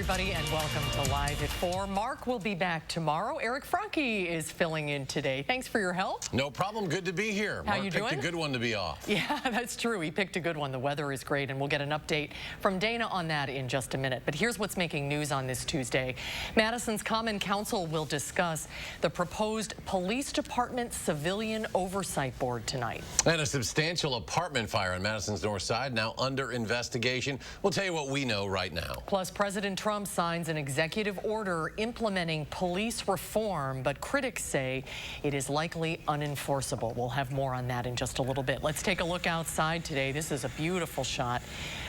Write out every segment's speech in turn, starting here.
everybody, and welcome to Live at 4. Mark will be back tomorrow. Eric Franke is filling in today. Thanks for your help. No problem. Good to be here. How Mark you picked doing? a good one to be off. Yeah, that's true. He picked a good one. The weather is great, and we'll get an update from Dana on that in just a minute. But here's what's making news on this Tuesday. Madison's Common Council will discuss the proposed Police Department Civilian Oversight Board tonight. And a substantial apartment fire on Madison's north side now under investigation. We'll tell you what we know right now. Plus, President Trump signs an executive order implementing police reform, but critics say it is likely unenforceable. We'll have more on that in just a little bit. Let's take a look outside today. This is a beautiful shot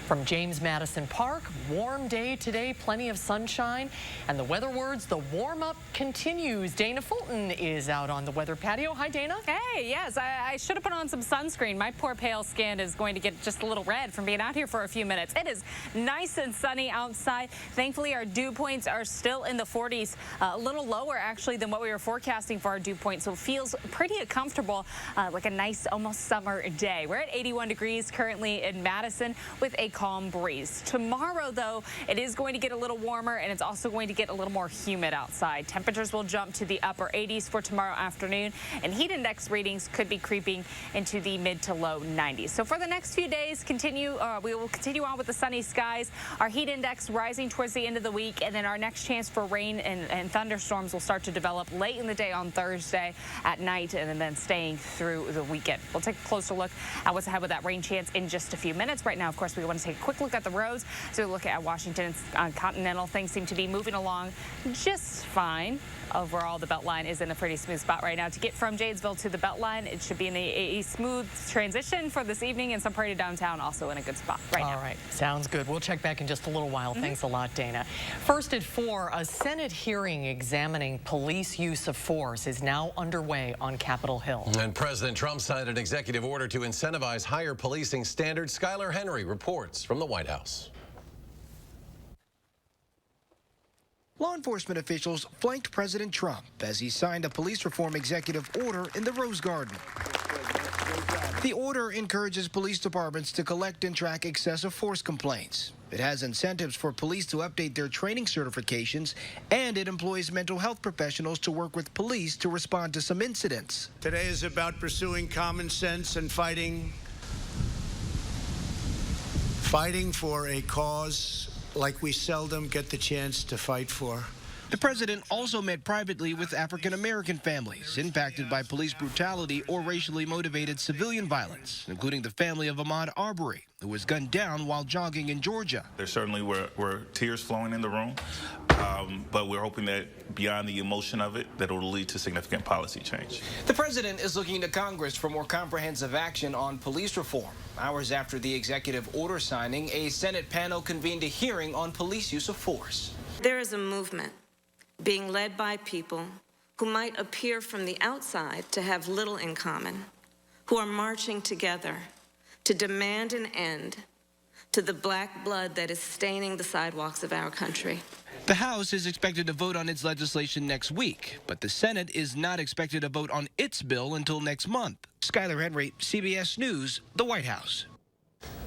from James Madison Park. Warm day today, plenty of sunshine, and the weather words, the warm-up continues. Dana Fulton is out on the weather patio. Hi, Dana. Hey, yes, I should have put on some sunscreen. My poor pale skin is going to get just a little red from being out here for a few minutes. It is nice and sunny outside. Thankfully, our dew points are still in the 40s, a little lower actually than what we were forecasting for our dew point, so it feels pretty comfortable, like a nice almost summer day. We're at 81 degrees currently in Madison with a calm breeze. Tomorrow, though, it is going to get a little warmer, and it's also going to get a little more humid outside. Temperatures will jump to the upper 80s for tomorrow afternoon, and heat index readings could be creeping into the mid to low 90s. So for the next few days, we will continue on with the sunny skies. Our heat index rising towards the end of the week, and then our next chance for rain and thunderstorms will start to develop late in the day on Thursday at night, and then staying through the weekend. We'll take a closer look at what's ahead with that rain chance in just a few minutes. Right now, of course, we want to take a quick look at the roads. So we look at Washington Continental. Things seem to be moving along just fine. Overall, the Beltline is in a pretty smooth spot right now. To get from Janesville to the Beltline, it should be in a smooth transition for this evening, and some party downtown also in a good spot right now. All right, sounds good. We'll check back in just a little while. Thanks a lot, Dana. First at 4, a Senate hearing examining police use of force is now underway on Capitol Hill. And President Trump signed an executive order to incentivize higher policing standards. Skylar Henry reports from the White House. Law enforcement officials flanked President Trump as he signed a police reform executive order in the Rose Garden. The order encourages police departments to collect and track excessive force complaints. It has incentives for police to update their training certifications, and it employs mental health professionals to work with police to respond to some incidents. Today is about pursuing common sense and fighting for a cause like we seldom get the chance to fight for. The president also met privately with African-American families impacted by police brutality or racially motivated civilian violence, including the family of Ahmaud Arbery, who was gunned down while jogging in Georgia. There certainly were tears flowing in the room, but we're hoping that beyond the emotion of it, that it will lead to significant policy change. The president is looking to Congress for more comprehensive action on police reform. Hours after the executive order signing, a Senate panel convened a hearing on police use of force. There is a movement being led by people who might appear from the outside to have little in common, who are marching together to demand an end to the black blood that is staining the sidewalks of our country. The House is expected to vote on its legislation next week, but the Senate is not expected to vote on its bill until next month. Skylar Henry, CBS News, the White House.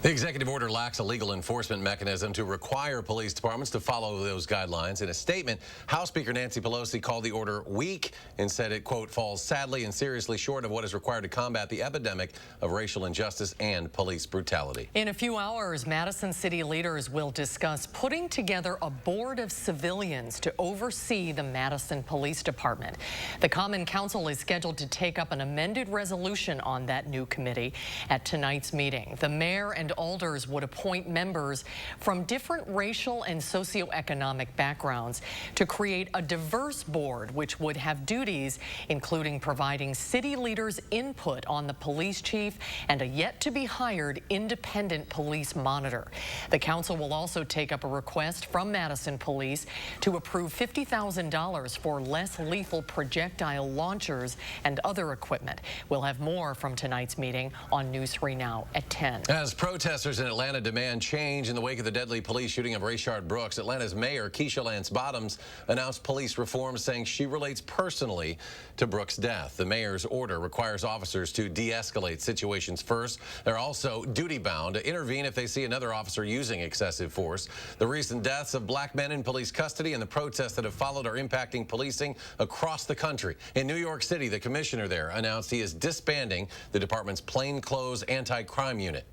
The executive order lacks a legal enforcement mechanism to require police departments to follow those guidelines. In a statement, House Speaker Nancy Pelosi called the order weak and said it, quote, falls sadly and seriously short of what is required to combat the epidemic of racial injustice and police brutality. In a few hours, Madison city leaders will discuss putting together a board of civilians to oversee the Madison Police Department. The Common Council is scheduled to take up an amended resolution on that new committee at tonight's meeting. The mayor and alders would appoint members from different racial and socioeconomic backgrounds to create a diverse board, which would have duties including providing city leaders input on the police chief and a yet-to-be-hired independent police monitor. The council will also take up a request from Madison Police to approve $50,000 for less lethal projectile launchers and other equipment. We'll have more from tonight's meeting on News 3 Now at 10. As As protesters in Atlanta demand change in the wake of the deadly police shooting of Rayshard Brooks, Atlanta's mayor, Keisha Lance Bottoms, announced police reform, saying she relates personally to Brooks' death. The mayor's order requires officers to de-escalate situations first. They're also duty-bound to intervene if they see another officer using excessive force. The recent deaths of black men in police custody and the protests that have followed are impacting policing across the country. In New York City, the commissioner there announced he is disbanding the department's plainclothes anti-crime unit.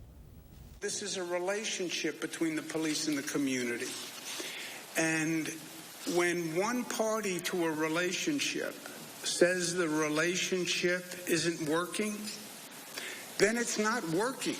This is a relationship between the police and the community. And when one party to a relationship says the relationship isn't working, then it's not working.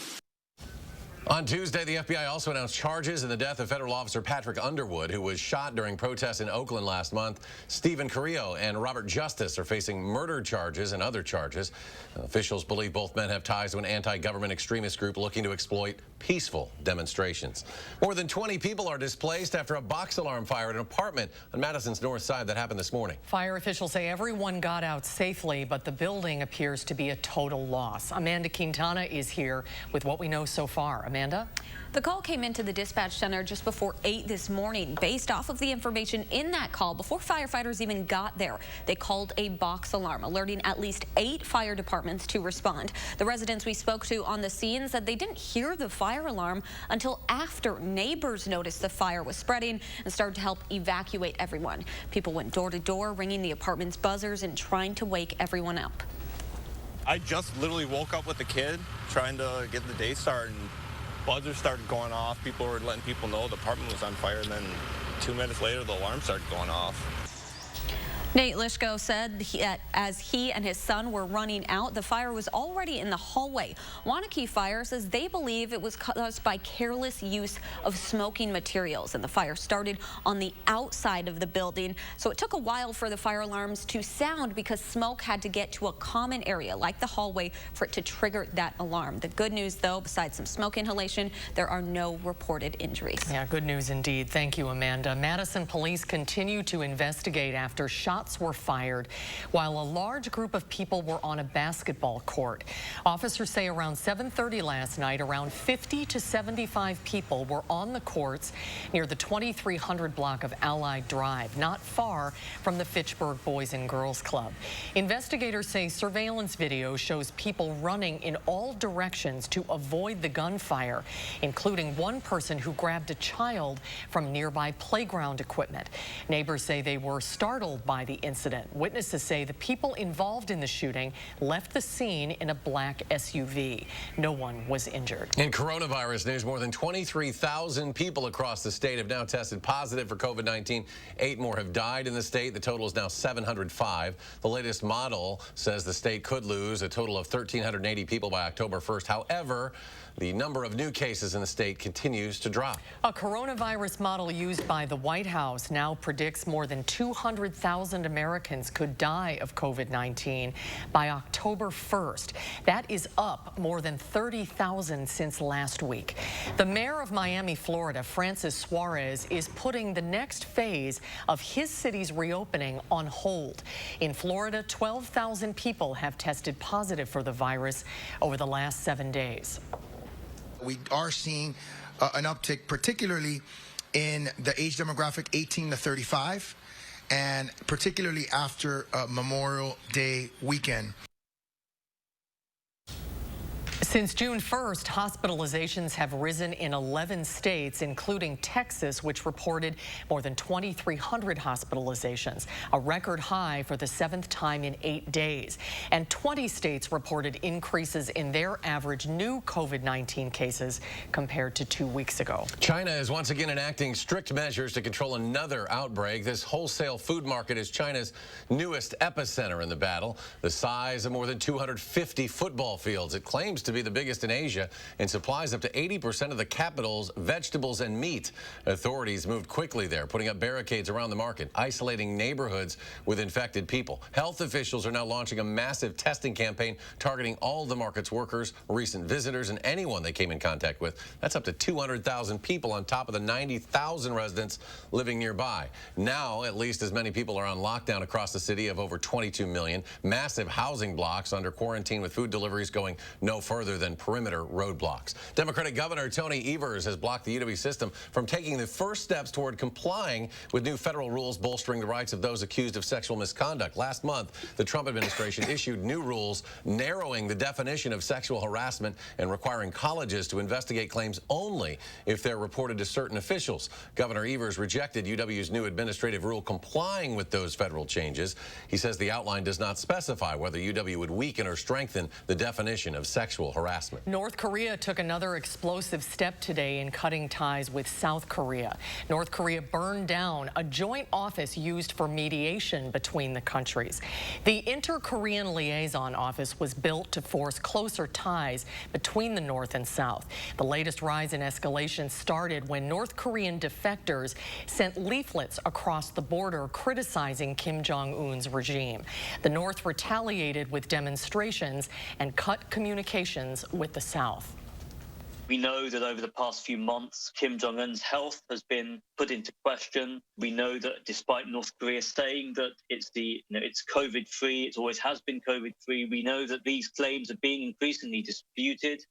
On Tuesday, the FBI also announced charges in the death of federal officer Patrick Underwood, who was shot during protests in Oakland last month. Stephen Carrillo and Robert Justice are facing murder charges and other charges. Officials believe both men have ties to an anti-government extremist group looking to exploit peaceful demonstrations. More than 20 people are displaced after a box alarm fire at an apartment on Madison's north side that happened this morning. Fire officials say everyone got out safely, but the building appears to be a total loss. Amanda Quintana is here with what we know so far. Amanda? The call came into the dispatch center just before 8 this morning. Based off of the information in that call, before firefighters even got there, they called a box alarm, alerting at least 8 fire departments to respond. The residents we spoke to on the scene said they didn't hear the fire alarm until after neighbors noticed the fire was spreading and started to help evacuate everyone. People went door to door, ringing the apartment's buzzers and trying to wake everyone up. I just literally woke up with the kid, trying to get the day started. Buzzers started going off. People were letting people know the apartment was on fire, and then 2 minutes later, the alarm started going off. Nate Lishko said as he and his son were running out, the fire was already in the hallway. Wanakee Fire says they believe it was caused by careless use of smoking materials, and the fire started on the outside of the building. So it took a while for the fire alarms to sound because smoke had to get to a common area like the hallway for it to trigger that alarm. The good news, though, besides some smoke inhalation, there are no reported injuries. Yeah, good news indeed. Thank you, Amanda. Madison police continue to investigate after shots were fired while a large group of people were on a basketball court. Officers say around 7:30 last night, around 50 to 75 people were on the courts near the 2300 block of Allied Drive, not far from the Fitchburg Boys and Girls Club. Investigators say surveillance video shows people running in all directions to avoid the gunfire, including one person who grabbed a child from nearby playground equipment. Neighbors say they were startled by the incident. Witnesses say the people involved in the shooting left the scene in a black SUV. No one was injured. In coronavirus news, more than 23,000 people across the state have now tested positive for COVID-19. 8 more have died in the state. The total is now 705. The latest model says the state could lose a total of 1,380 people by October 1st. However, the number of new cases in the state continues to drop. A coronavirus model used by the White House now predicts more than 200,000 Americans could die of COVID-19 by October 1st. That is up more than 30,000 since last week. The mayor of Miami, Florida, Francis Suarez, is putting the next phase of his city's reopening on hold. In Florida, 12,000 people have tested positive for the virus over the last 7 days. We are seeing an uptick, particularly in the age demographic 18 to 35, and particularly after Memorial Day weekend. Since June 1st, hospitalizations have risen in 11 states, including Texas, which reported more than 2,300 hospitalizations, a record high for the 7th time in 8 days. And 20 states reported increases in their average new COVID-19 cases compared to 2 weeks ago. China is once again enacting strict measures to control another outbreak. This wholesale food market is China's newest epicenter in the battle, the size of more than 250 football fields. It claims to be the biggest in Asia and supplies up to 80% of the capital's vegetables and meat. Authorities moved quickly there, putting up barricades around the market, isolating neighborhoods with infected people. Health officials are now launching a massive testing campaign targeting all the market's workers, recent visitors, and anyone they came in contact with. That's up to 200,000 people on top of the 90,000 residents living nearby. Now, at least as many people are on lockdown across the city of over 22 million. Massive housing blocks under quarantine with food deliveries going no further further than perimeter roadblocks. Democratic Governor Tony Evers has blocked the UW system from taking the first steps toward complying with new federal rules bolstering the rights of those accused of sexual misconduct. Last month, the Trump administration issued new rules narrowing the definition of sexual harassment and requiring colleges to investigate claims only if they're reported to certain officials. Governor Evers rejected UW's new administrative rule complying with those federal changes. He says the outline does not specify whether UW would weaken or strengthen the definition of sexual harassment. North Korea took another explosive step today in cutting ties with South Korea. North Korea burned down a joint office used for mediation between the countries. The Inter-Korean Liaison Office was built to force closer ties between the North and South. The latest rise in escalation started when North Korean defectors sent leaflets across the border criticizing Kim Jong-un's regime. The North retaliated with demonstrations and cut communications with the South. We know that over the past few months, Kim Jong-un's health has been put into question. We know that despite North Korea saying that it's COVID-free, it always has been COVID-free, we know that these claims are being increasingly disputed.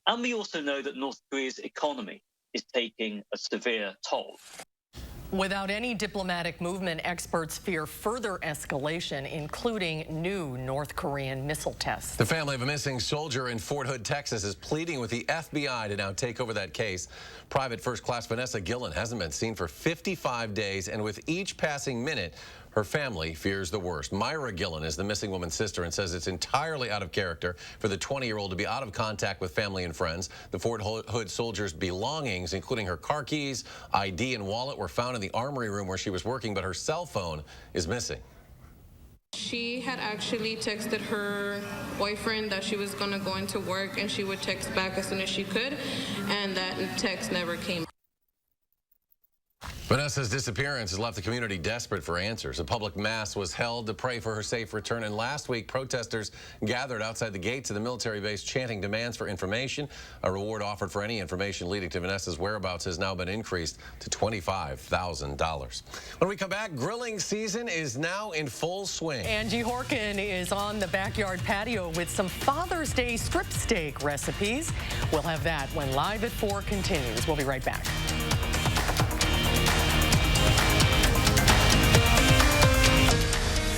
And we also know that North Korea's economy is taking a severe toll. Without any diplomatic movement, experts fear further escalation, including new North Korean missile tests. The family of a missing soldier in Fort Hood, Texas, is pleading with the FBI to now take over that case. Private First Class Vanessa Gillen hasn't been seen for 55 days, and with each passing minute, her family fears the worst. Myra Gillen is the missing woman's sister and says it's entirely out of character for the 20-year-old to be out of contact with family and friends. The Fort Hood soldier's belongings, including her car keys, ID, and wallet, were found in the armory room where she was working, but her cell phone is missing. She had actually texted her boyfriend that she was going to go into work and she would text back as soon as she could, and that text never came. Vanessa's disappearance has left the community desperate for answers. A public mass was held to pray for her safe return, and last week protesters gathered outside the gates of the military base chanting demands for information. A reward offered for any information leading to Vanessa's whereabouts has now been increased to $25,000. When we come back, grilling season is now in full swing. Angie Horkin is on the backyard patio with some Father's Day strip steak recipes. We'll have that when Live at 4 continues. We'll be right back.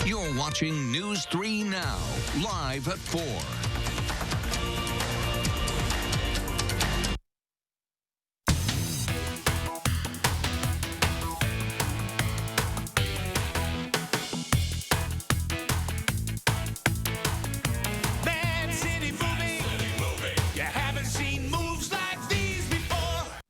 You're watching News 3 Now, live at 4.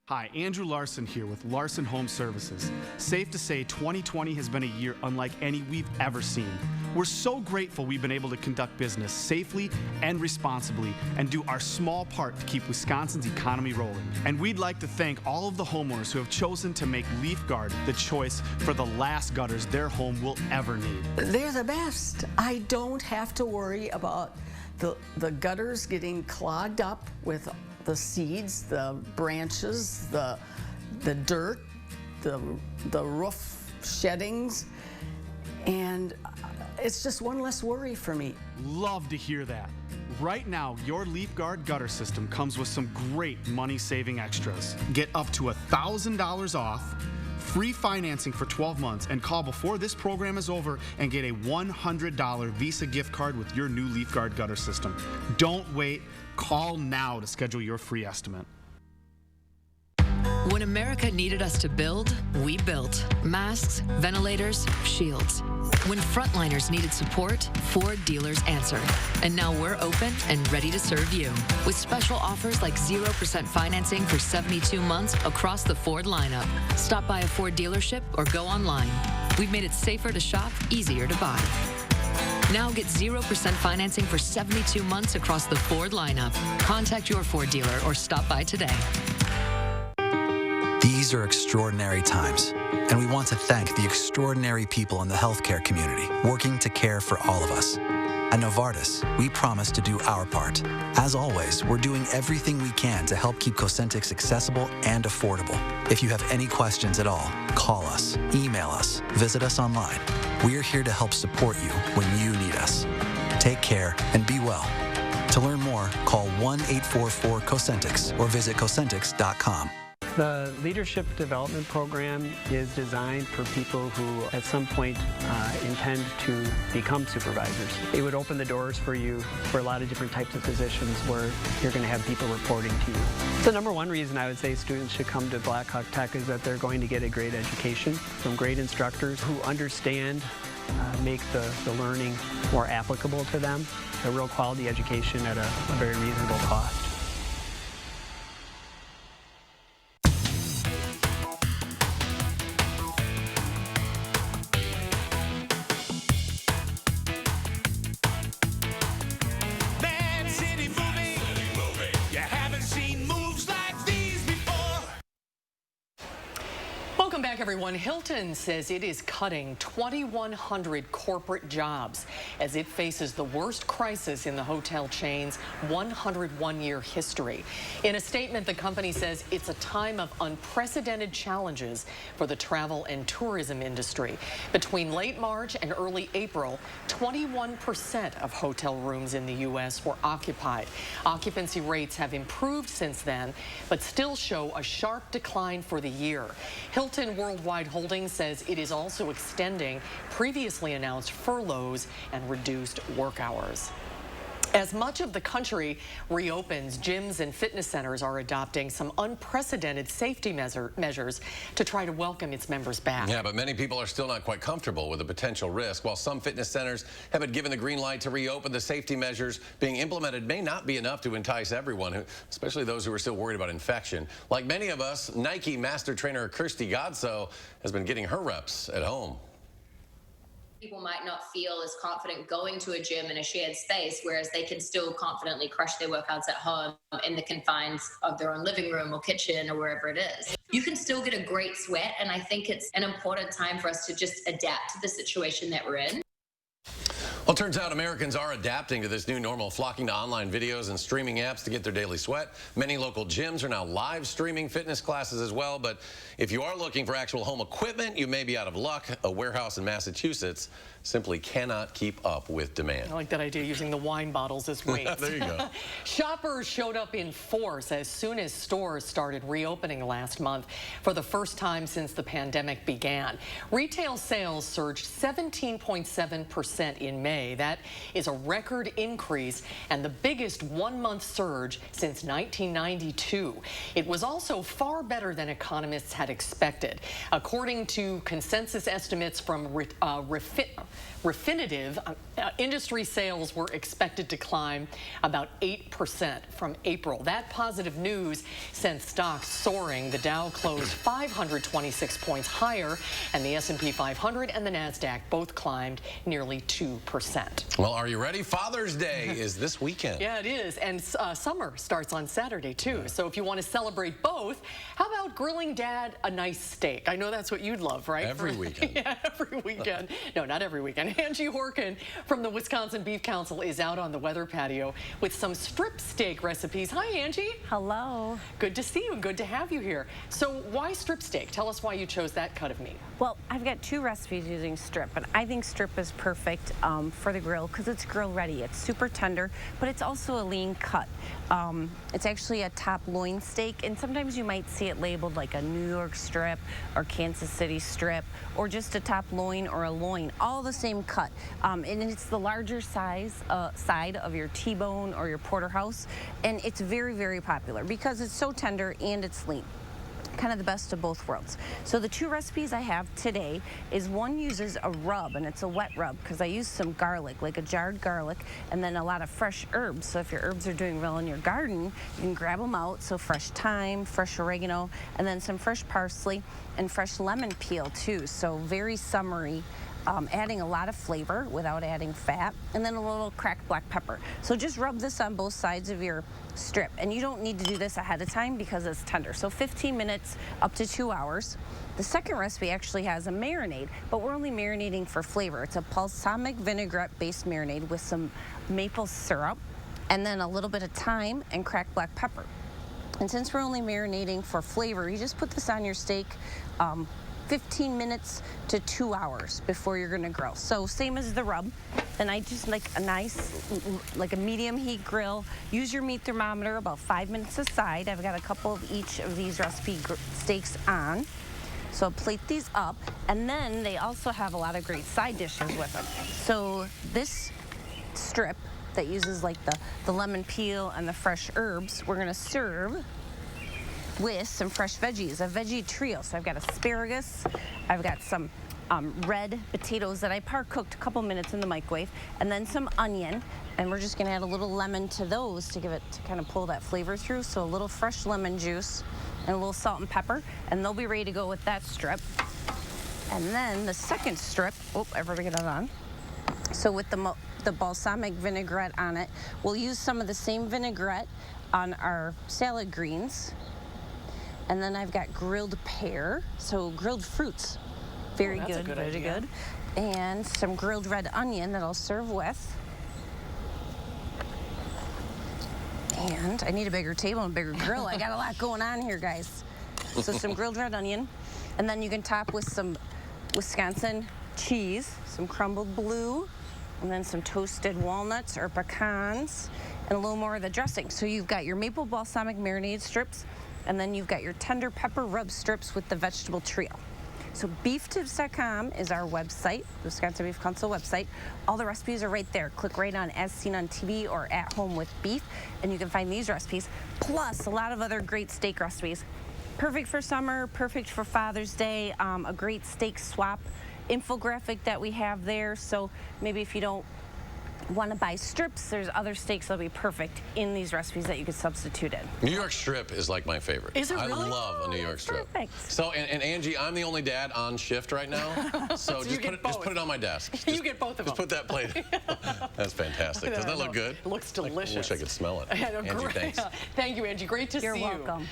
Hi, Andrew Larson here with Larson Home Services. Safe to say 2020 has been a year unlike any we've ever seen. We're so grateful we've been able to conduct business safely and responsibly and do our small part to keep Wisconsin's economy rolling. And we'd like to thank all of the homeowners who have chosen to make Leaf Guard the choice for the last gutters their home will ever need. They're the best. I don't have to worry about the gutters getting clogged up with the seeds, the branches, the dirt, the roof sheddings, and it's just one less worry for me. Love to hear that. Right now, your Leaf Guard gutter system comes with some great money-saving extras. Get up to $1,000 off, free financing for 12 months, and call before this program is over and get a $100 Visa gift card with your new Leaf Guard gutter system. Don't wait. Call now to schedule your free estimate. When America needed us to build, we built. Masks, ventilators, shields. When frontliners needed support, Ford dealers answered. And now we're open and ready to serve you with special offers like 0% financing for 72 months across the Ford lineup. Stop by a Ford dealership or go online. We've made it safer to shop, easier to buy. Now get 0% financing for 72 months across the Ford lineup. Contact your Ford dealer or stop by today. These are extraordinary times, and we want to thank the extraordinary people in the healthcare community working to care for all of us. At Novartis, we promise to do our part. As always, we're doing everything we can to help keep Cosentyx accessible and affordable. If you have any questions at all, call us, email us, visit us online. We're here to help support you when you need us. Take care and be well. To learn more, call 1-844-COSENTIX or visit Cosentix.com. The Leadership Development Program is designed for people who at some point intend to become supervisors. It would open the doors for you for a lot of different types of positions where you're going to have people reporting to you. The number one reason I would say students should come to Blackhawk Tech is that they're going to get a great education from great instructors who understand, make the learning more applicable to them, a real quality education at a very reasonable cost. Welcome back, everyone. Hilton says it is cutting 2,100 corporate jobs as it faces the worst crisis in the hotel chain's 101-year history. In a statement, the company says it's a time of unprecedented challenges for the travel and tourism industry. Between late March and early April, 21% of hotel rooms in the U.S. were occupied. Occupancy rates have improved since then, but still show a sharp decline for the year. Hilton Worldwide Holdings says it is also extending previously announced furloughs and reduced work hours. As much of the country reopens, gyms and fitness centers are adopting some unprecedented safety measures to try to welcome its members back. Yeah, but many people are still not quite comfortable with the potential risk. While some fitness centers have been given the green light to reopen, the safety measures being implemented may not be enough to entice everyone, especially those who are still worried about infection. Like many of us, Nike master trainer Kirsty Godso has been getting her reps at home. People might not feel as confident going to a gym in a shared space, whereas they can still confidently crush their workouts at home in the confines of their own living room or kitchen or wherever it is. You can still get a great sweat, and I think it's an important time for us to just adapt to the situation that we're in. Well, it turns out Americans are adapting to this new normal, flocking to online videos and streaming apps to get their daily sweat. Many local gyms are now live streaming fitness classes as well. But if you are looking for actual home equipment, you may be out of luck. A warehouse in Massachusetts simply cannot keep up with demand. I like that idea, using the wine bottles as weights. There you go. Shoppers showed up in force as soon as stores started reopening last month for the first time since the pandemic began. Retail sales surged 17.7% in May. That is a record increase and the biggest one-month surge since 1992. It was also far better than economists had expected. According to consensus estimates from Refinitiv, industry sales were expected to climb about 8% from April. That positive news sent stocks soaring. The Dow closed 526 points higher, and the S&P 500 and the NASDAQ both climbed nearly 2%. Well, are you ready? Father's Day is this weekend. Yeah, it is, and summer starts on Saturday, too. Yeah. So if you want to celebrate both, how about grilling Dad a nice steak? I know that's what you'd love, right? Every weekend. Yeah, every weekend. No, not every weekend. Angie Horkin from the Wisconsin Beef Council is out on the weather patio with some strip steak recipes. Hi, Angie. Hello. Good to see you and good to have you here. So why strip steak? Tell us why you chose that cut of meat. Well, I've got two recipes using strip, and I think strip is perfect for the grill because it's grill ready. It's super tender, but it's also a lean cut. It's actually a top loin steak, and sometimes you might see it labeled like a New York strip or Kansas City strip or just a top loin or a loin, all the same cut. And it's the larger size side of your T-bone or your porterhouse, and it's very, very popular because it's so tender and it's lean. Kind of the best of both worlds. So the two recipes I have today is one uses a rub, and it's a wet rub because I use some garlic, like a jarred garlic, and then a lot of fresh herbs. So if your herbs are doing well in your garden, you can grab them out. So fresh thyme, fresh oregano, and then some fresh parsley and fresh lemon peel too. So very summery. Adding a lot of flavor without adding fat, and then a little cracked black pepper. So just rub this on both sides of your strip, and you don't need to do this ahead of time because it's tender. So 15 minutes up to 2 hours. The second recipe actually has a marinade, but we're only marinating for flavor. It's a balsamic vinaigrette-based marinade with some maple syrup, and then a little bit of thyme and cracked black pepper. And since we're only marinating for flavor, you just put this on your steak 15 minutes to 2 hours before you're gonna grill. So same as the rub. And I just like a nice, like a medium heat grill. Use your meat thermometer about 5 minutes aside. I've got a couple of each of these recipe steaks on. So I'll plate these up, and then they also have a lot of great side dishes with them. So this strip that uses like the lemon peel and the fresh herbs, we're gonna serve with some fresh veggies, a veggie trio. So I've got asparagus, I've got some red potatoes that I par-cooked a couple minutes in the microwave, and then some onion, and we're just gonna add a little lemon to those to kind of pull that flavor through. So a little fresh lemon juice and a little salt and pepper, and they'll be ready to go with that strip. And then the second strip, I've already got it on. So with the balsamic vinaigrette on it, we'll use some of the same vinaigrette on our salad greens. And then I've got grilled pear, so grilled fruits. Very good, very good. And some grilled red onion that I'll serve with. And I need a bigger table and a bigger grill. I got a lot going on here, guys. So some grilled red onion. And then you can top with some Wisconsin cheese, some crumbled blue, and then some toasted walnuts or pecans, and a little more of the dressing. So you've got your maple balsamic marinade strips, and then you've got your tender pepper rub strips with the vegetable trio. So beeftips.com is our website, the Wisconsin Beef Council website. All the recipes are right there. Click right on As Seen on TV or At Home with Beef, and you can find these recipes, plus a lot of other great steak recipes. Perfect for summer, perfect for Father's Day, a great steak swap infographic that we have there. So maybe if you don't want to buy strips, there's other steaks that'll be perfect in these recipes that you could substitute in. New York strip is like my favorite. Is it really? I love a New York strip. Perfect. So, and Angie, I'm the only dad on shift right now, so, just put it on my desk. You get both of them. Just put that plate. That's fantastic. Doesn't that look good? It looks delicious. I wish I could smell it. Angie, thanks. Thank you, Angie. Great to see you. You're welcome.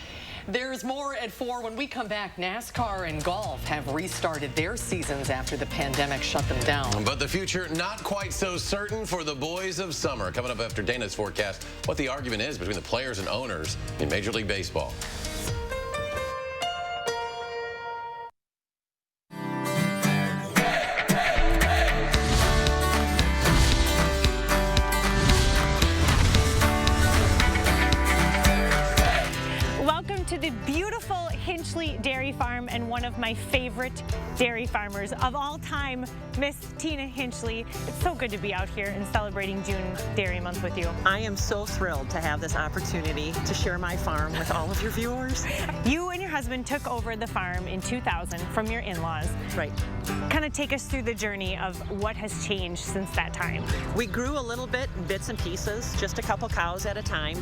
There's more at 4 when we come back. NASCAR and golf have restarted their seasons after the pandemic shut them down. But the future not quite so certain for the boys of summer. Coming up after Dana's forecast, what the argument is between the players and owners in Major League Baseball. To the beautiful Hinchley Dairy Farm and one of my favorite dairy farmers of all time, Miss Tina Hinchley. It's so good to be out here and celebrating June Dairy Month with you. I am so thrilled to have this opportunity to share my farm with all of your viewers. You and your husband took over the farm in 2000 from your in-laws. Right. Kind of take us through the journey of what has changed since that time. We grew a little bit in bits and pieces, just a couple cows at a time.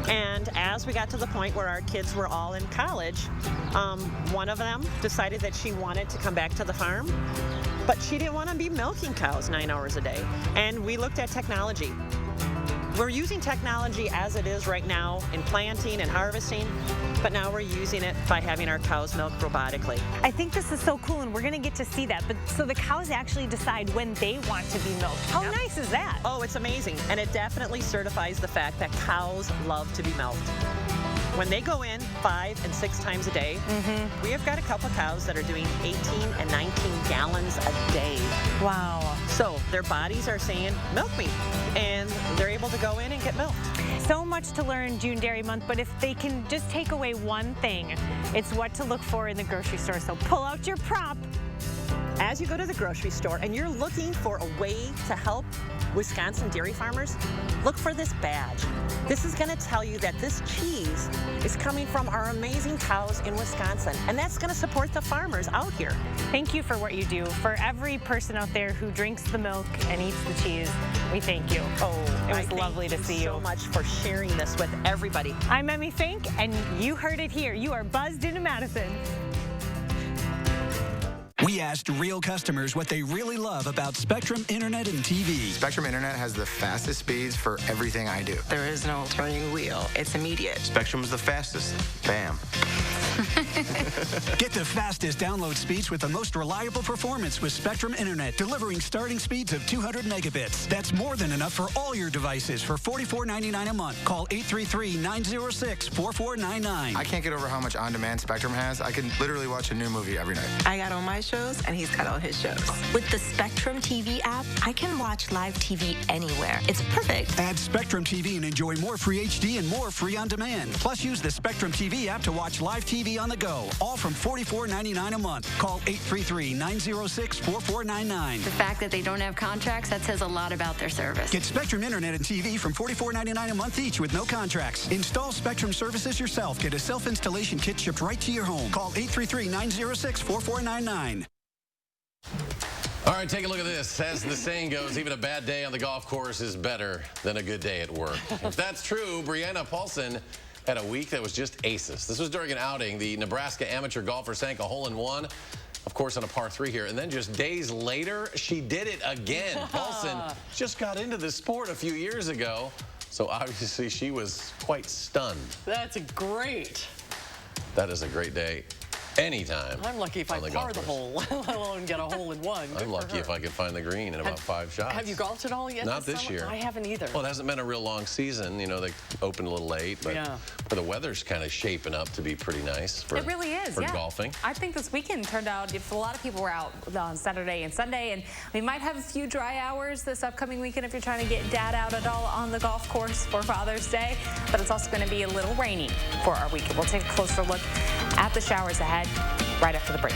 And as we got to the point where our kids were all in college, one of them decided that she wanted to come back to the farm, but she didn't want to be milking cows 9 hours a day. And we looked at technology. We're using technology as it is right now in planting and harvesting, but now we're using it by having our cows milked robotically. I think this is so cool, and we're going to get to see that. But so the cows actually decide when they want to be milked. How nice is that? Oh, it's amazing. And it definitely certifies the fact that cows love to be milked. When they go in 5 and 6 times a day, we have got a couple cows that are doing 18 and 19 gallons a day. Wow. So their bodies are saying, milk me, and they're able to go in and get milked. So much to learn June Dairy Month, but if they can just take away one thing, it's what to look for in the grocery store. So pull out your prop. As you go to the grocery store and you're looking for a way to help Wisconsin dairy farmers, look for this badge. This is going to tell you that this cheese is coming from our amazing cows in Wisconsin, and that's going to support the farmers out here. Thank you for what you do. For every person out there who drinks the milk and eats the cheese, we thank you. Oh, it was lovely to see you. Thank you so much for sharing this with everybody. I'm Emmy Fink, and you heard it here. You are buzzed into Madison. We asked real customers what they really love about Spectrum Internet and TV. Spectrum Internet has the fastest speeds for everything I do. There is no turning wheel. It's immediate. Spectrum's the fastest. Bam. Get the fastest download speeds with the most reliable performance with Spectrum Internet, delivering starting speeds of 200 megabits. That's more than enough for all your devices for $44.99 a month. Call 833-906-4499. I can't get over how much on-demand Spectrum has. I can literally watch a new movie every night. I got all my shows, and he's got all his shows. With the Spectrum TV app, I can watch live TV anywhere. It's perfect. Add Spectrum TV and enjoy more free HD and more free on demand. Plus, use the Spectrum TV app to watch live TV on the go. All from $44.99 a month. Call 833-906-4499. The fact that they don't have contracts, that says a lot about their service. Get Spectrum Internet and TV from $44.99 a month each with no contracts. Install Spectrum services yourself. Get a self-installation kit shipped right to your home. Call 833-906-4499. All right, take a look at this. As the saying goes, even a bad day on the golf course is better than a good day at work. If that's true, Brianna Paulson had a week that was just aces. This was during an outing. The Nebraska amateur golfer sank a hole-in-one, of course, on a par 3 here. And then just days later, she did it again. Paulson just got into the sport a few years ago, so obviously she was quite stunned. That's great. That is a great day. Anytime. I'm lucky if I par the hole, let alone get a hole in one. I'm lucky if I could find the green in about 5 shots. Have you golfed at all yet? Not this year. I haven't either. Well, it hasn't been a real long season. You know, they opened a little late, but the weather's kind of shaping up to be pretty nice for, it really is, for golfing. I think this weekend turned out, if a lot of people were out on Saturday and Sunday, and we might have a few dry hours this upcoming weekend if you're trying to get dad out at all on the golf course for Father's Day, but it's also going to be a little rainy for our weekend. We'll take a closer look at the showers ahead right after the break.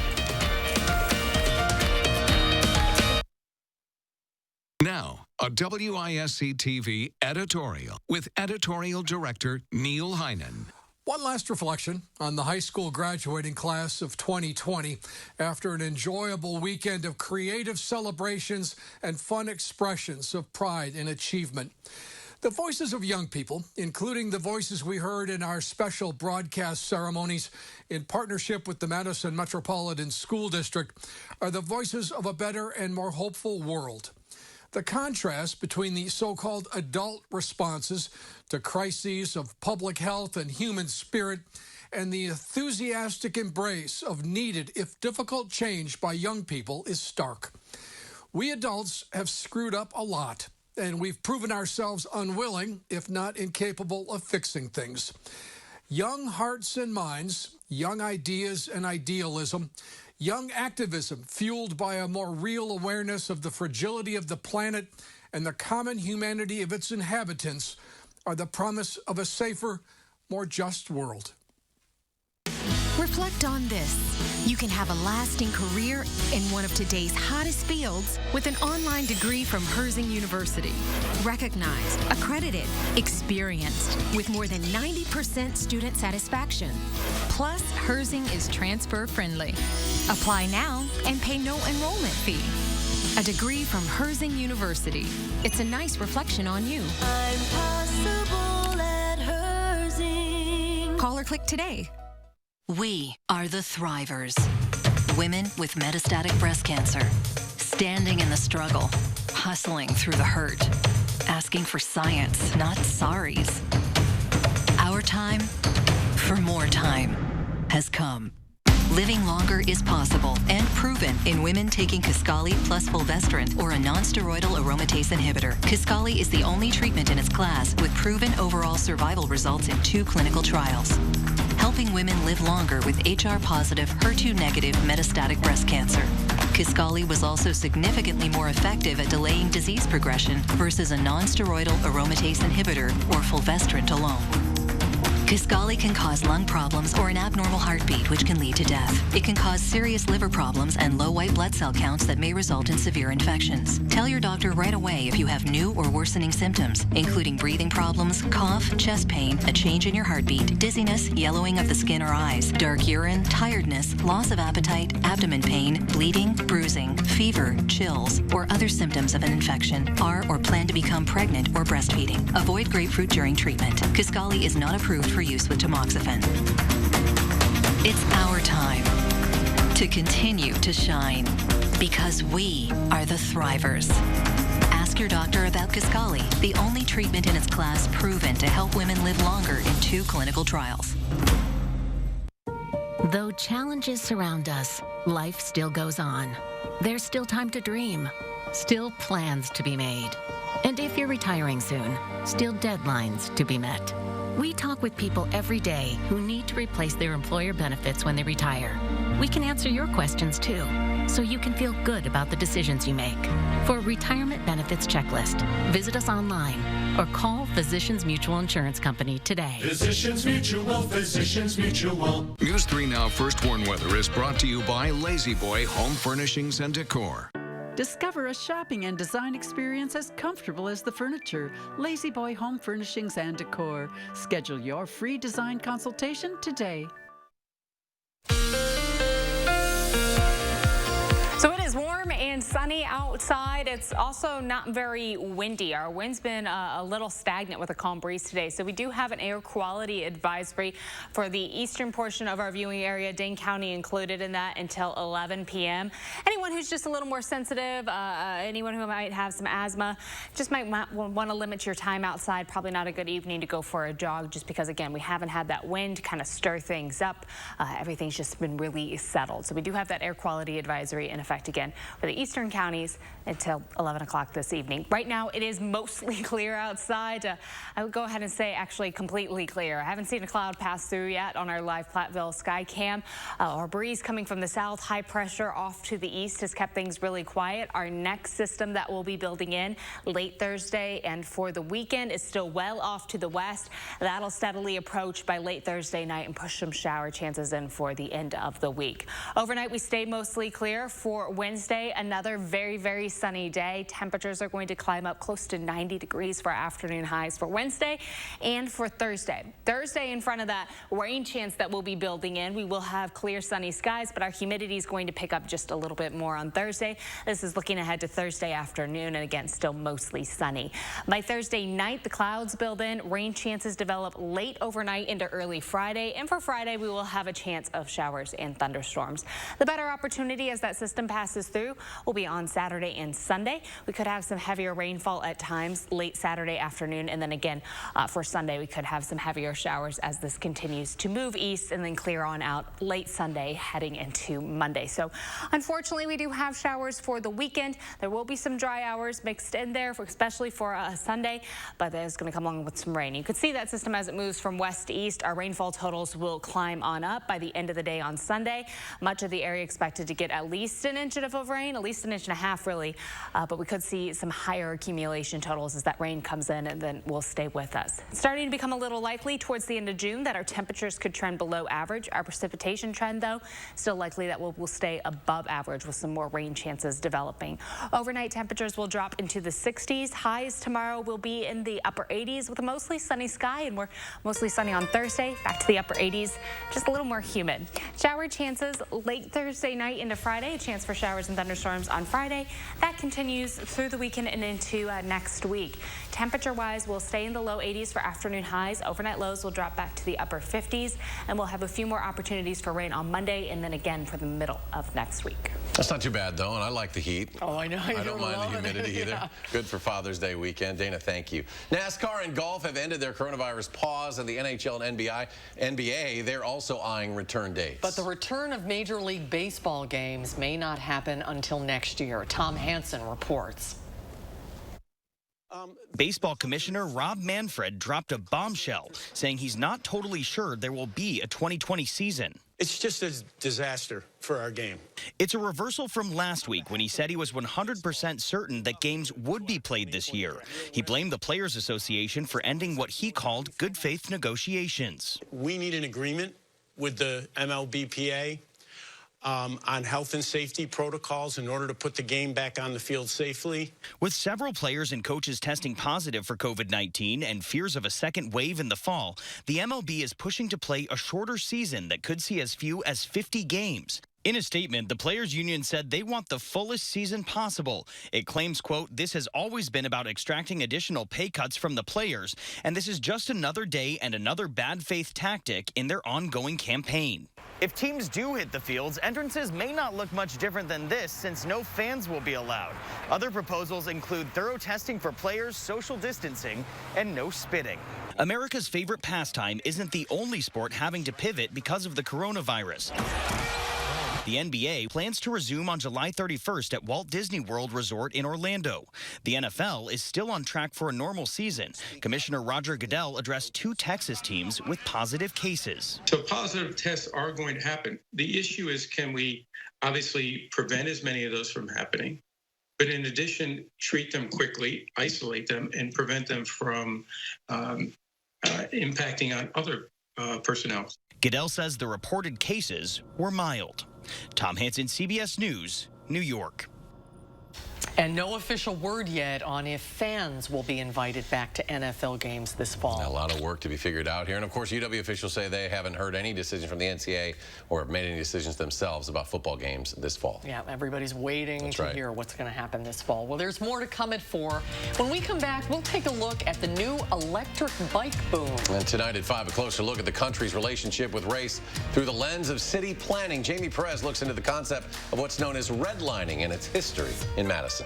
Now, a WISC-TV editorial with editorial director Neil Heinen. One last reflection on the high school graduating class of 2020 after an enjoyable weekend of creative celebrations and fun expressions of pride and achievement. The voices of young people, including the voices we heard in our special broadcast ceremonies in partnership with the Madison Metropolitan School District, are the voices of a better and more hopeful world. The contrast between the so-called adult responses to crises of public health and human spirit and the enthusiastic embrace of needed, if difficult, change by young people is stark. We adults have screwed up a lot, and we've proven ourselves unwilling, if not incapable, of fixing things. Young hearts and minds, young ideas and idealism, young activism fueled by a more real awareness of the fragility of the planet and the common humanity of its inhabitants are the promise of a safer, more just world. Reflect on this. You can have a lasting career in one of today's hottest fields with an online degree from Herzing University. Recognized, accredited, experienced, with more than 90% student satisfaction. Plus, Herzing is transfer friendly. Apply now and pay no enrollment fee. A degree from Herzing University. It's a nice reflection on you. I'm possible at Herzing. Call or click today. We are the Thrivers. Women with metastatic breast cancer. Standing in the struggle. Hustling through the hurt. Asking for science, not sorries. Our time for more time has come. Living longer is possible and proven in women taking Kisqali plus fulvestrant or a non-steroidal aromatase inhibitor. Kisqali is the only treatment in its class with proven overall survival results in 2 clinical trials. Helping women live longer with HR-positive, HER2-negative metastatic breast cancer. Kisqali was also significantly more effective at delaying disease progression versus a non-steroidal aromatase inhibitor or fulvestrant alone. Kisqali can cause lung problems or an abnormal heartbeat, which can lead to death. It can cause serious liver problems and low white blood cell counts that may result in severe infections. Tell your doctor right away if you have new or worsening symptoms, including breathing problems, cough, chest pain, a change in your heartbeat, dizziness, yellowing of the skin or eyes, dark urine, tiredness, loss of appetite, abdomen pain, bleeding, bruising, fever, chills, or other symptoms of an infection. Are or plan to become pregnant or breastfeeding. Avoid grapefruit during treatment. Kisqali is not approved for use with tamoxifen. It's our time to continue to shine. Because we are the Thrivers. Ask your doctor about Kisqali, the only treatment in its class proven to help women live longer in 2 clinical trials. Though challenges surround us, life still goes on. There's still time to dream, still plans to be made. And if you're retiring soon, still deadlines to be met. We talk with people every day who need to replace their employer benefits when they retire. We can answer your questions too, so you can feel good about the decisions you make. For a retirement benefits checklist, visit us online or call Physicians Mutual Insurance Company today. Physicians Mutual, Physicians Mutual. News 3 Now First Warn Weather is brought to you by Lazy Boy Home Furnishings and Decor. Discover a shopping and design experience as comfortable as the furniture. Lazy Boy Home Furnishings and Decor. Schedule your free design consultation today. So it is warm and sunny outside. It's also not very windy. Our wind's been a little stagnant with a calm breeze today. So we do have an air quality advisory for the eastern portion of our viewing area, Dane County included in that, until 11 p.m. Anyone who's just a little more sensitive, anyone who might have some asthma, just might want to limit your time outside. Probably not a good evening to go for a jog, just because, again, we haven't had that wind kind of stir things up. Everything's just been really settled. So we do have that air quality advisory in effect again for the eastern counties until 11 o'clock this evening. Right now, it is mostly clear outside. I would go ahead and say actually completely clear. I haven't seen a cloud pass through yet on our live Platteville sky cam. Our breeze coming from the south, high pressure off to the east has kept things really quiet. Our next system that will be building in late Thursday and for the weekend is still well off to the west. That'll steadily approach by late Thursday night and push some shower chances in for the end of the week. Overnight, we stay mostly clear. For Wednesday, another very, very sunny day. Temperatures are going to climb up close to 90 degrees for afternoon highs for Wednesday and for Thursday. Thursday, in front of that rain chance that we'll be building in, we will have clear sunny skies, but our humidity is going to pick up just a little bit more on Thursday. This is looking ahead to Thursday afternoon, and again, still mostly sunny. By Thursday night, the clouds build in. Rain chances develop late overnight into early Friday, and for Friday, we will have a chance of showers and thunderstorms. The better opportunity as that system passes through will be on Saturday and Sunday. We could have some heavier rainfall at times late Saturday afternoon, and then again for Sunday we could have some heavier showers as this continues to move east and then clear on out late Sunday heading into Monday. So unfortunately, we do have showers for the weekend. There will be some dry hours mixed in there, especially for Sunday, but there's going to come along with some rain. You can see that system as it moves from west to east. Our rainfall totals will climb on up by the end of the day on Sunday. Much of the area expected to get at least an inch of rain, at least an inch and a half really, but we could see some higher accumulation totals as that rain comes in and then will stay with us. It's starting to become a little likely towards the end of June that our temperatures could trend below average. Our precipitation trend, though, still likely that will stay above average with some more rain chances developing. Overnight temperatures will drop into the 60s. Highs tomorrow will be in the upper 80s with a mostly sunny sky, and we're mostly sunny on Thursday, back to the upper 80s, just a little more humid. Shower chances late Thursday night into Friday, a chance for showers and thunderstorms on Friday. That continues through the weekend and into next week. Temperature-wise, we'll stay in the low 80s for afternoon highs. Overnight lows will drop back to the upper 50s, and we'll have a few more opportunities for rain on Monday and then again for the middle of next week. That's not too bad, though, and I like the heat. Oh, I know. I don't mind the humidity either. Yeah. Good for Father's Day weekend. Dana, thank you. NASCAR and golf have ended their coronavirus pause, and the NHL and NBA, they're also eyeing return dates. But the return of Major League Baseball games may not happen until next year. Tom Hansen reports. Baseball Commissioner Rob Manfred dropped a bombshell, saying he's not totally sure there will be a 2020 season. It's just a disaster for our game. It's a reversal from last week when he said he was 100% certain that games would be played this year. He blamed the Players Association for ending what he called good faith negotiations. We need an agreement with the MLBPA on health and safety protocols in order to put the game back on the field safely. With several players and coaches testing positive for COVID-19 and fears of a second wave in the fall, the MLB is pushing to play a shorter season that could see as few as 50 games. In a statement, the Players Union said they want the fullest season possible. It claims, quote, this has always been about extracting additional pay cuts from the players, and this is just another day and another bad faith tactic in their ongoing campaign. If teams do hit the fields, entrances may not look much different than this since no fans will be allowed. Other proposals include thorough testing for players, social distancing, and no spitting. America's favorite pastime isn't the only sport having to pivot because of the coronavirus. The NBA plans to resume on July 31st at Walt Disney World Resort in Orlando. The NFL is still on track for a normal season. Commissioner Roger Goodell addressed 2 Texas teams with positive cases. So positive tests are going to happen. The issue is, can we obviously prevent as many of those from happening, but in addition, treat them quickly, isolate them, and prevent them from impacting on other personnel. Goodell says the reported cases were mild. Tom Hansen, CBS News, New York. And no official word yet on if fans will be invited back to NFL games this fall. A lot of work to be figured out here. And, of course, UW officials say they haven't heard any decision from the NCAA or have made any decisions themselves about football games this fall. Yeah, everybody's waiting to hear what's going to happen this fall. Well, there's more to come at 4. When we come back, we'll take a look at the new electric bike boom. And tonight at 5, a closer look at the country's relationship with race through the lens of city planning. Jamie Perez looks into the concept of what's known as redlining and its history in Madison.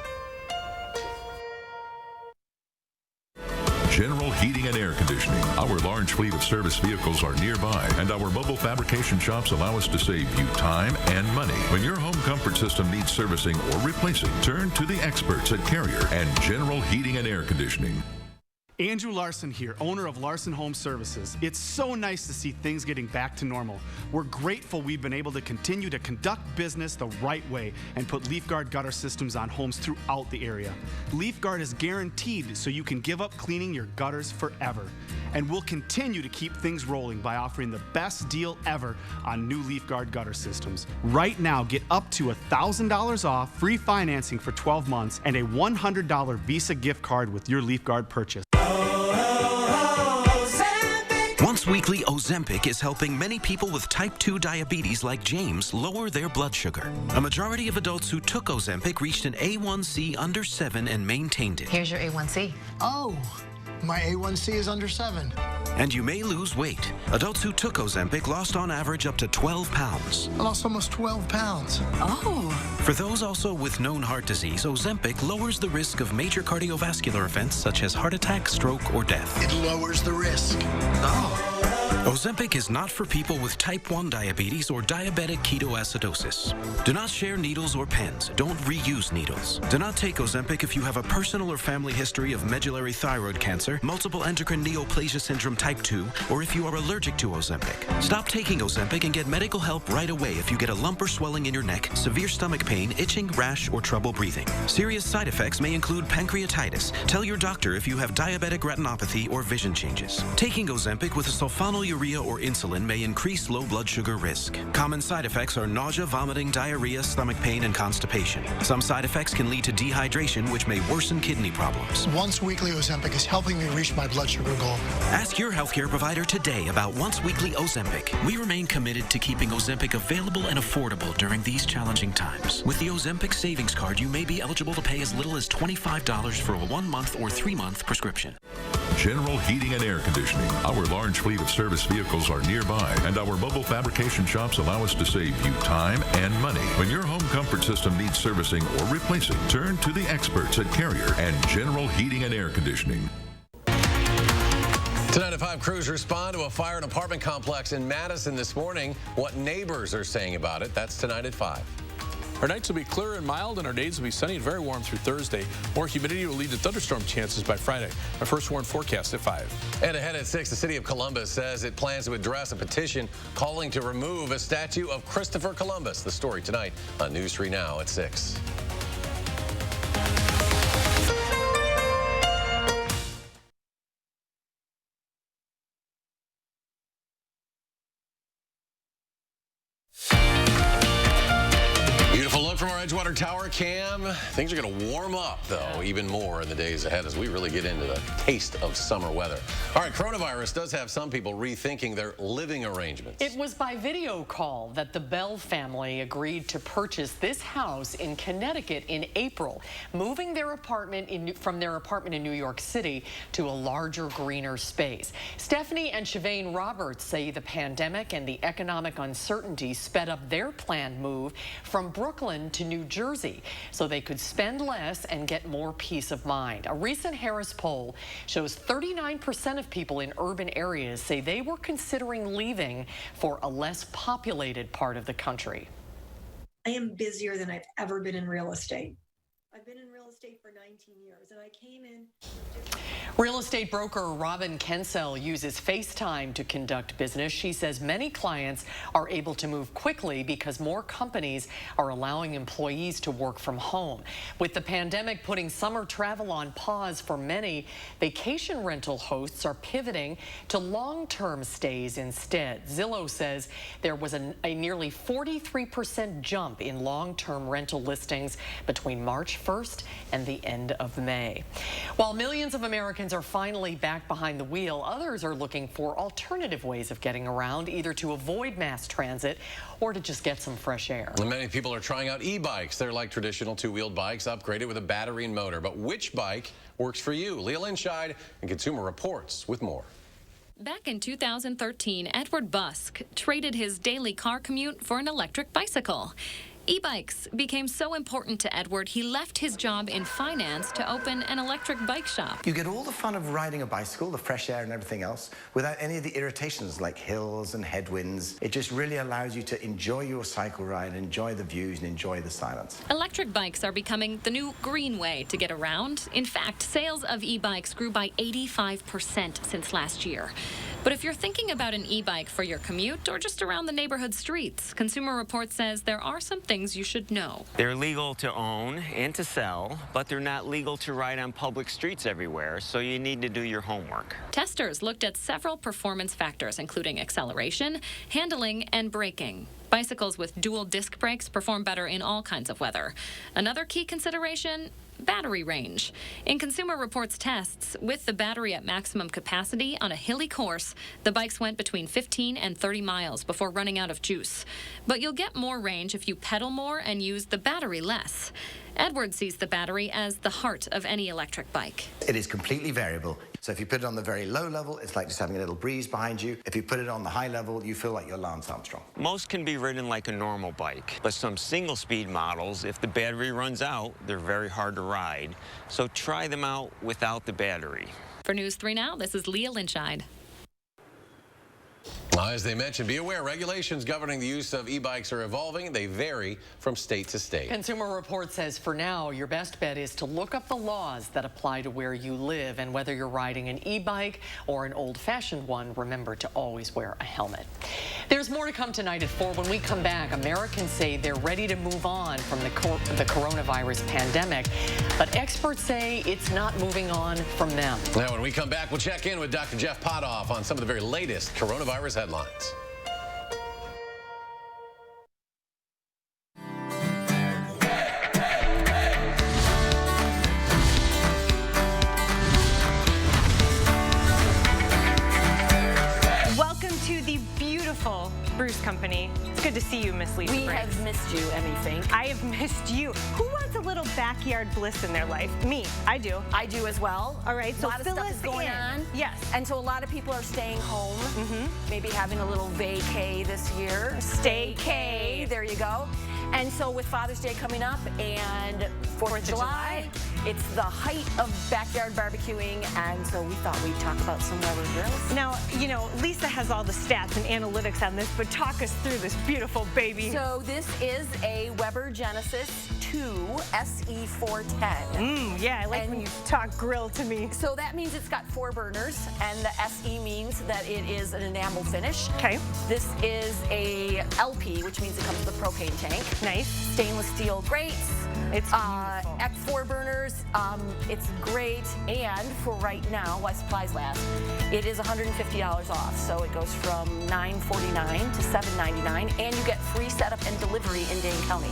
General Heating and Air Conditioning. Our large fleet of service vehicles are nearby, and our mobile fabrication shops allow us to save you time and money. When your home comfort system needs servicing or replacing, turn to the experts at Carrier and General Heating and Air Conditioning. Andrew Larson here, owner of Larson Home Services. It's so nice to see things getting back to normal. We're grateful we've been able to continue to conduct business the right way and put LeafGuard gutter systems on homes throughout the area. LeafGuard is guaranteed so you can give up cleaning your gutters forever. And we'll continue to keep things rolling by offering the best deal ever on new LeafGuard gutter systems. Right now, get up to $1,000 off, free financing for 12 months, and a $100 Visa gift card with your LeafGuard purchase. Once weekly Ozempic is helping many people with type 2 diabetes like James lower their blood sugar. A majority of adults who took Ozempic reached an A1C under 7 and maintained it. Here's your A1C. Oh, my A1C is under 7. And you may lose weight. Adults who took Ozempic lost on average up to 12 pounds. I lost almost 12 pounds. Oh. For those also with known heart disease, Ozempic lowers the risk of major cardiovascular events such as heart attack, stroke, or death. It lowers the risk. Oh. Ozempic is not for people with type 1 diabetes or diabetic ketoacidosis. Do not share needles or pens. Don't reuse needles. Do not take Ozempic if you have a personal or family history of medullary thyroid cancer, multiple endocrine neoplasia syndrome type 2, or if you are allergic to Ozempic. Stop taking Ozempic and get medical help right away if you get a lump or swelling in your neck, severe stomach pain, itching, rash, or trouble breathing. Serious side effects may include pancreatitis. Tell your doctor if you have diabetic retinopathy or vision changes. Taking Ozempic with a sulfonylurea or insulin may increase low blood sugar risk. Common side effects are nausea, vomiting, diarrhea, stomach pain, and constipation. Some side effects can lead to dehydration, which may worsen kidney problems. Once weekly Ozempic is helping me reach my blood sugar goal. Ask your healthcare provider today about once weekly Ozempic. We remain committed to keeping Ozempic available and affordable during these challenging times. With the Ozempic Savings Card, you may be eligible to pay as little as $25 for a 1-month or 3-month prescription. General Heating and Air Conditioning. Our large fleet of service vehicles are nearby, and our mobile fabrication shops allow us to save you time and money. When your home comfort system needs servicing or replacing, turn to the experts at Carrier and General Heating and Air Conditioning. Tonight at 5, crews respond to a fire in an apartment complex in Madison this morning. What neighbors are saying about it, that's tonight at 5. Our nights will be clear and mild, and our days will be sunny and very warm through Thursday. More humidity will lead to thunderstorm chances by Friday. Our first warn forecast at 5. And ahead at 6, the city of Columbus says it plans to address a petition calling to remove a statue of Christopher Columbus. The story tonight on News 3 Now at 6. Bridgewater Tower cam. Things are going to warm up, though, even more in the days ahead as we really get into the taste of summer weather. All right, coronavirus does have some people rethinking their living arrangements. It was by video call that the Bell family agreed to purchase this house in Connecticut in April, moving their apartment from their apartment in New York City to a larger, greener space. Stephanie and Shavane Roberts say the pandemic and the economic uncertainty sped up their planned move from Brooklyn to New Jersey so they could spend less and get more peace of mind. A recent Harris poll shows 39% of people in urban areas say they were considering leaving for a less populated part of the country. I am busier than I've ever been in real estate. I've been in real estate for 19 years, and I came in. Real estate broker Robin Kensell uses FaceTime to conduct business. She says many clients are able to move quickly because more companies are allowing employees to work from home. With the pandemic putting summer travel on pause for many, vacation rental hosts are pivoting to long-term stays instead. Zillow says there was a nearly 43% jump in long-term rental listings between March 1st and the end of May. While millions of Americans are finally back behind the wheel, others are looking for alternative ways of getting around, either to avoid mass transit or to just get some fresh air. And many people are trying out e-bikes. They're like traditional two-wheeled bikes upgraded with a battery and motor. But which bike works for you? Leah Linscheid and Consumer Reports with more. Back in 2013, Edward Busk traded his daily car commute for an electric bicycle. E-bikes became so important to Edward, he left his job in finance to open an electric bike shop. You get all the fun of riding a bicycle, the fresh air and everything else, without any of the irritations like hills and headwinds. It just really allows you to enjoy your cycle ride, enjoy the views, and enjoy the silence. Electric bikes are becoming the new green way to get around. In fact, sales of e-bikes grew by 85% since last year. But if you're thinking about an e-bike for your commute or just around the neighborhood streets, Consumer Reports says there are some things you should know. They're legal to own and to sell, but they're not legal to ride on public streets everywhere, so you need to do your homework. Testers looked at several performance factors, including acceleration, handling, and braking. Bicycles with dual disc brakes perform better in all kinds of weather. Another key consideration, battery range. In Consumer Reports tests, with the battery at maximum capacity on a hilly course, the bikes went between 15 and 30 miles before running out of juice. But you'll get more range if you pedal more and use the battery less. Edward sees the battery as the heart of any electric bike. It is completely variable. So if you put it on the very low level, it's like just having a little breeze behind you. If you put it on the high level, you feel like you're Lance Armstrong. Most can be ridden like a normal bike, but some single-speed models, if the battery runs out, they're very hard to ride. So try them out without the battery. For News 3 Now, this is Leah Linscheid. As they mentioned, be aware, regulations governing the use of e-bikes are evolving. They vary from state to state. Consumer Reports says for now, your best bet is to look up the laws that apply to where you live. And whether you're riding an e-bike or an old-fashioned one, remember to always wear a helmet. There's more to come tonight at 4. When we come back, Americans say they're ready to move on from the coronavirus pandemic. But experts say it's not moving on from them. Now, when we come back, we'll check in with Dr. Jeff Potoff on some of the very latest coronavirus headlines. Welcome to the beautiful Bruce Company. It's good to see you, Miss Lisa. We have missed you, Emmy Fink. I have missed you. Who wants a little backyard bliss in their life? Me. I do. I do as well. All right, so a lot of stuff is going on. Yes. And so a lot of people are staying home. Maybe having a little vacay this year. Stay-K. There you go. And so with Father's Day coming up and 4th of July, it's the height of backyard barbecuing, and so we thought we'd talk about some Weber grills. Now, you know, Lisa has all the stats and analytics on this, but talk us through this beautiful baby. So this is a Weber Genesis 2 SE410. Yeah, I like when you talk grill to me. So that means it's got 4 burners, and the SE means that it is an enamel finish. Okay. This is a LP, which means it comes with a propane tank. Nice. Stainless steel grates. It's X4 burners. It's great, and for right now, while supplies last, it is $150 off. So it goes from $949 to $799, and you get free setup and delivery in Dane County.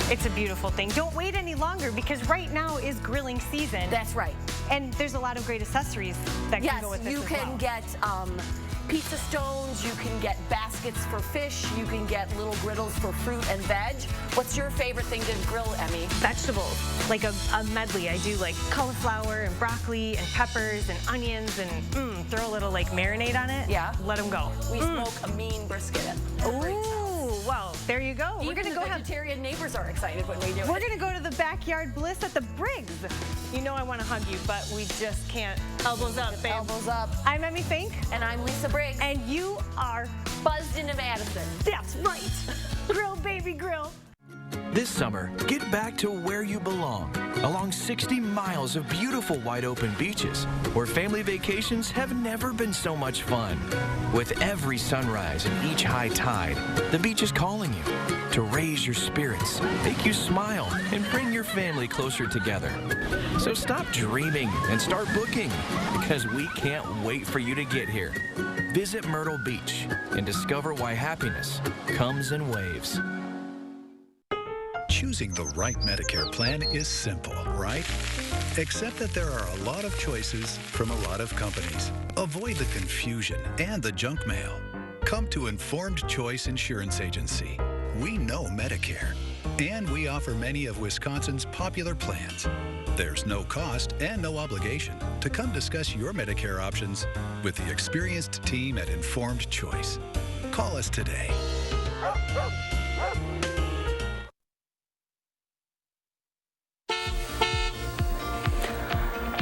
It's a beautiful thing. Don't wait any longer because right now is grilling season. That's right. And there's a lot of great accessories that can go with this you as can well. get pizza stones, you can get baskets for fish, you can get little griddles for fruit and veg. What's your favorite thing to grill, Emmy? Vegetables, like a medley. I do like cauliflower and broccoli and peppers and onions and throw a little like marinade on it. Yeah. Let them go. We smoke a mean brisket. Ooh, well, there you go. We're going to go vegetarian neighbors are excited when we do it. We're going to go to the backyard bliss at the Briggs. You know I want to hug you, but we just can't. Elbows up, babe. Elbows up. I'm Emmy Fink. And I'm Lisa Briggs. And you are buzzed into Madison. That's right. Grill, baby, grill. This summer, get back to where you belong, along 60 miles of beautiful wide-open beaches, where family vacations have never been so much fun. With every sunrise and each high tide, the beach is calling you to raise your spirits, make you smile, and bring your family closer together. So stop dreaming and start booking, because we can't wait for you to get here. Visit Myrtle Beach and discover why happiness comes in waves. Choosing the right Medicare plan is simple, right? Except that there are a lot of choices from a lot of companies. Avoid the confusion and the junk mail. Come to Informed Choice Insurance Agency. We know Medicare, and we offer many of Wisconsin's popular plans. There's no cost and no obligation to come discuss your Medicare options with the experienced team at Informed Choice. Call us today.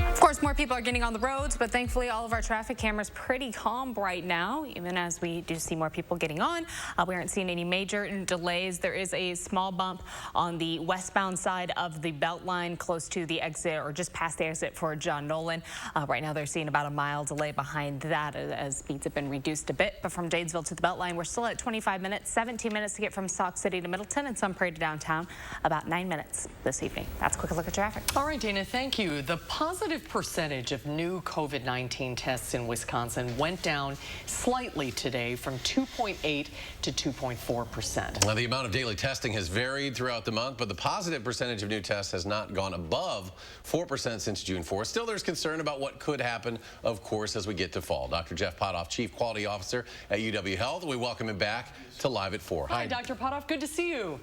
Of course, more people are getting on the roads, but thankfully all of our traffic cameras pretty calm right now, even as we do see more people getting on. We aren't seeing any major delays. There is a small bump on the westbound side of the Beltline close to the exit or just past the exit for John Nolan. Right now they're seeing about a mile delay behind that as speeds have been reduced a bit. But from Janesville to the Beltline, we're still at 25 minutes, 17 minutes to get from Sauk City to Middleton and Sun Prairie to downtown, about 9 minutes this evening. That's a quick look at traffic. All right, Dana, thank you. The positive percentage of new COVID-19 tests in Wisconsin went down slightly today from 2.8 to 2.4%. Now, the amount of daily testing has varied throughout the month, but the positive percentage of new tests has not gone above 4% since June 4th. Still, there's concern about what could happen, of course, as we get to fall. Dr. Jeff Potoff, Chief Quality Officer at UW Health. We welcome him back to Live at 4. Hi, Dr. Potoff. Good to see you.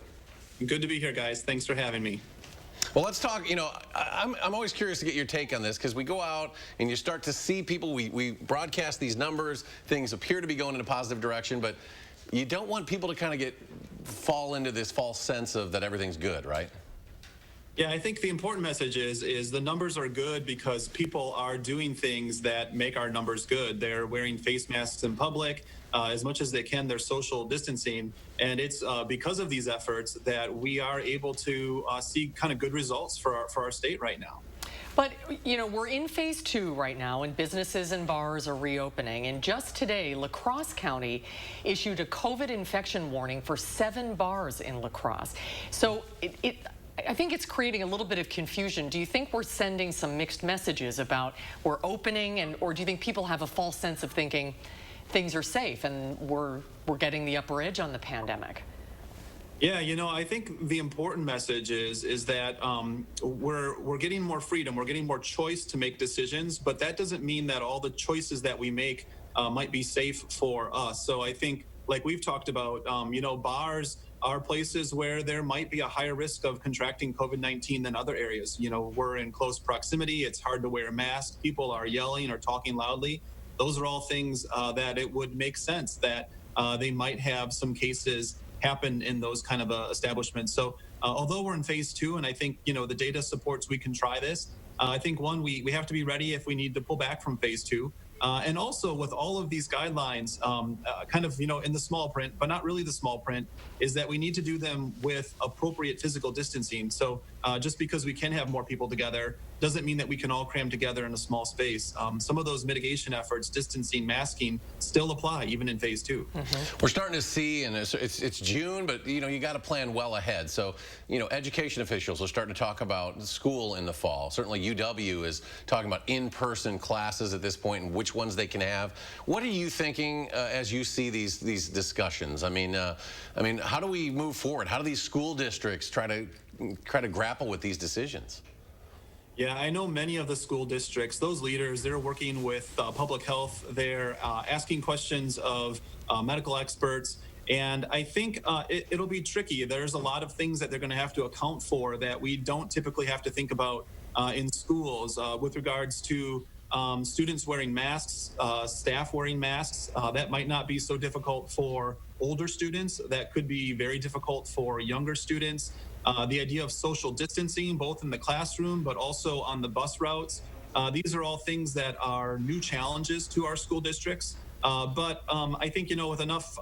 Good to be here, guys. Thanks for having me. Well, let's talk, I'm always curious to get your take on this because we go out and you start to see people, we broadcast these numbers, things appear to be going in a positive direction, but you don't want people to kind of fall into this false sense of that everything's good, right? Yeah, I think the important message is the numbers are good because people are doing things that make our numbers good. They're wearing face masks in public. As much as they can, they're social distancing. And it's because of these efforts that we are able to see kind of good results for our state right now. But, we're in phase 2 right now, and businesses and bars are reopening. And just today, La Crosse County issued a COVID infection warning for 7 bars in La Crosse. So I think it's creating a little bit of confusion. Do you think we're sending some mixed messages about we're opening, or do you think people have a false sense of thinking things are safe and we're getting the upper edge on the pandemic? Yeah, I think the important message is that we're getting more freedom, we're getting more choice to make decisions, but that doesn't mean that all the choices that we make might be safe for us. So I think, like we've talked about, bars are places where there might be a higher risk of contracting COVID-19 than other areas. We're in close proximity, it's hard to wear a mask, people are yelling or talking loudly. Those are all things that it would make sense that they might have some cases happen in those kind of establishments. So although we're in phase 2, and I think, the data supports we can try this, I think, one, we have to be ready if we need to pull back from phase 2. And also with all of these guidelines, kind of, in the small print, but not really the small print, is that we need to do them with appropriate physical distancing. So just because we can have more people together doesn't mean that we can all cram together in a small space. Some of those mitigation efforts, distancing, masking, still apply even in phase 2. We're starting to see, and it's June, but you got to plan well ahead. So education officials are starting to talk about school in the fall. Certainly UW is talking about in-person classes at this point and which ones they can have. What are you thinking as you see these discussions? I mean, how do we move forward? How do these school districts try to grapple with these decisions? Yeah, I know many of the school districts, those leaders, they're working with public health. They're asking questions of medical experts. And I think it'll be tricky. There's a lot of things that they're going to have to account for that we don't typically have to think about in schools with regards to students wearing masks, staff wearing masks. That might not be so difficult for older students. That could be very difficult for younger students. The idea of social distancing, both in the classroom, but also on the bus routes. These are all things that are new challenges to our school districts. But I think, with enough